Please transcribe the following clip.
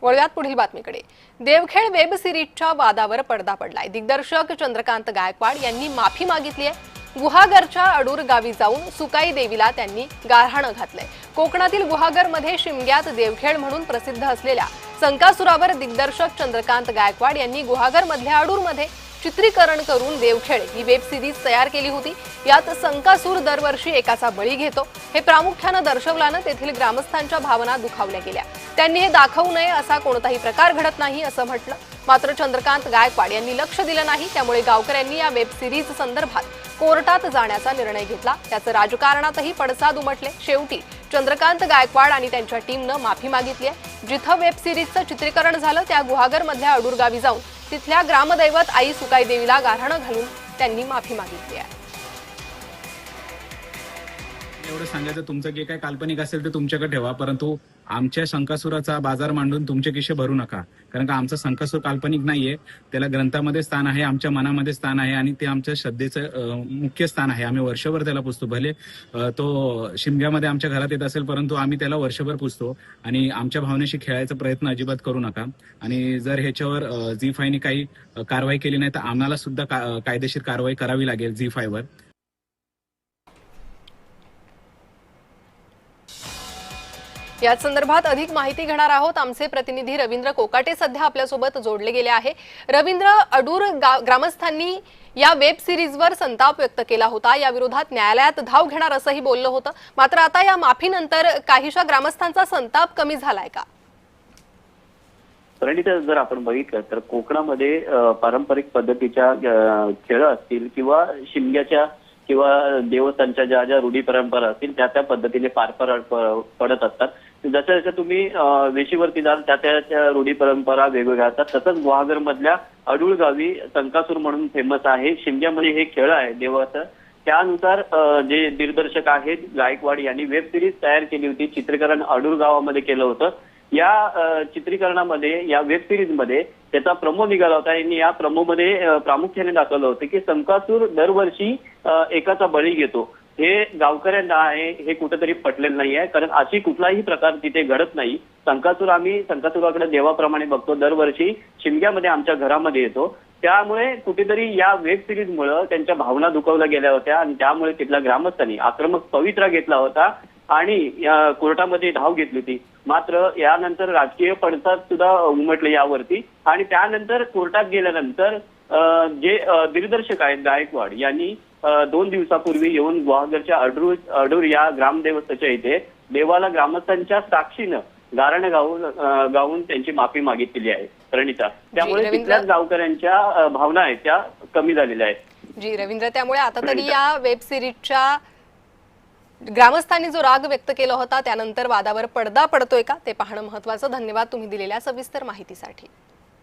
वळूयात पुढील बातमीकडे। देवखेड वेब सिरीजच्या वादावर पडदा पडलाय। दिग्दर्शक चंद्रकांत गायकवाड यांनी माफी मागितली आहे। गुहागरच्या अडूर गावी जाऊन सुकाई देवीला त्यांनी गारहाण घातलंय। कोकणातील गुहागरमध्ये शिमग्यात देवखेड म्हणून प्रसिद्ध असलेल्या संकासुरावर दिग्दर्शक चंद्रकांत गायकवाड यांनी गुहागरमधल्या अडूरमध्ये चित्रीकरण करून देवखेड ही वेब सिरीज तयार केली होती। यात संकासूर दरवर्षी एकाचा बळी घेतो हे प्रामुख्याने दर्शवल्याने तेथील ग्रामस्थांच्या भावना दुखावल्या गेल्या। त्यांनी हे दाखवू नये असा कोणताही प्रकार घडत नाही असं म्हटलं। मात्र चंद्रकांत गायकवाड यांनी लक्ष दिलं नाही, त्यामुळे गावकऱ्यांनी या वेब सिरीज संदर्भात कोर्टात जाण्याचा निर्णय घेतला। त्याचं राजकारणातही पडसाद उमटले। शेवटी चंद्रकांत गायकवाड आणि त्यांच्या टीमने माफी मागितली आहे। जिथं वेब सिरीजचं चित्रीकरण झालं त्या गुहागरमधल्या अडूर गावी जाऊन तिथल्या ग्रामदैवत आई सुकाई देवीला गारहाण घालून त्यांनी माफी मागितली आहे। एवढं सांगायचं तुमचं जे काही काल्पनिक असेल ते तुमच्याकडे ठेवा, परंतु आमच्या संकासुराचा बाजार मांडून तुमचे किशे भरू नका। कारण का आमचा संकासूर काल्पनिक नाहीये, त्याला ग्रंथामध्ये स्थान आहे, आमच्या मनामध्ये स्थान आहे आणि ते आमच्या श्रद्धेचं मुख्य स्थान आहे। आम्ही वर्षभर त्याला पुजतो। भले तो शिमग्यामध्ये आमच्या घरात येत असेल, परंतु आम्ही त्याला वर्षभर पुजतो आणि आमच्या भावनेशी खेळायचा प्रयत्न अजिबात करू नका। आणि जर ह्याच्यावर झी5ने काही कारवाई केली नाही तर आम्हाला सुद्धा कायदेशीर कारवाई करावी लागेल झी5 वर। या संदर्भात अधिक माहिती घेणार आहोत। आमचे प्रतिनिधी रवींद्र कोकाटे सध्या आपल्यासोबत जोडले गेले आहे। रवींद्र, अडूर ग्रामस्थांनी या वेब सिरीजवर संताप व्यक्त केला होता, या विरोधात न्यायालयात धाव घेणार असंही बोललं होतं। मात्र आता या माफीनंतर काहीशा ग्रामस्थांचा संताप कमी झालाय का? तर जर आपण बघितलं तर कोकणामध्ये पारंपरिक पद्धतीच्या खेळ असतील किंवा शिमग्याच्या किंवा देवस्थानच्या ज्या ज्या रूढी परंपरा असतील त्या त्या पद्धतीने पार पडत असतात। जसं जसं तुम्ही वेशीवरती जाल त्या त्या रूढी परंपरा वेगवेगळ्या असतात। तसंच गुहागर मधल्या अडूळ गावी संकासूर म्हणून फेमस आहे। शिमग्यामध्ये हे खेळ आहे देवाचं। त्यानुसार जे दिग्दर्शक आहेत गायकवाड यांनी वेब सिरीज तयार केली होती। चित्रीकरण अडूर गावामध्ये केलं होतं। या चित्रीकरणामध्ये या वेब सिरीज मध्ये त्याचा प्रोमो निघाला होता। यांनी या प्रोमोमध्ये प्रामुख्याने दाखवलं होतं की संकासूर दरवर्षी एकाचा बळी घेतो। हे गावकऱ्यांना आहे हे कुठेतरी पटलेलं नाही आहे, कारण अशी कुठलाही प्रकार तिथे घडत नाही। आम्ही संकासुराकडे देवाप्रमाणे बघतो, दरवर्षी शिमग्यामध्ये आमच्या घरामध्ये येतो। त्यामुळे कुठेतरी या वेब सिरीजमुळे त्यांच्या भावना दुखावल्या गेल्या होत्या आणि त्यामुळे तिथल्या ग्रामस्थांनी आक्रमक पवित्रा घेतला होता आणि कोर्टामध्ये धाव घेतली होती। मात्र यानंतर राजकीय पडसाद सुद्धा उमटले यावरती आणि त्यानंतर कोर्टात गेल्यानंतर जे दिग्दर्शक आहेत गायकवाड यांनी 2 दिवसापूर्वी येऊन गुहागरच्या अडूर या ग्रामदेवतेच्या इथे देवाला ग्रामस्थांच्या साक्षीनं गाराणे गाऊन त्यांची माफी मागितली आहे प्रणिता। त्यामुळे तिथल्याच गावकऱ्यांच्या भावना आहेत त्या कमी झालेल्या आहेत। जी रवींद्र, त्यामुळे आता तरी या वेब सिरीजच्या ग्रामस्थांनी जो राग व्यक्त केला होता त्यानंतर वादावर पडदा पडतोय का ते पाहणं महत्त्वाचं। धन्यवाद तुम्ही दिलेल्या सविस्तर माहितीसाठी।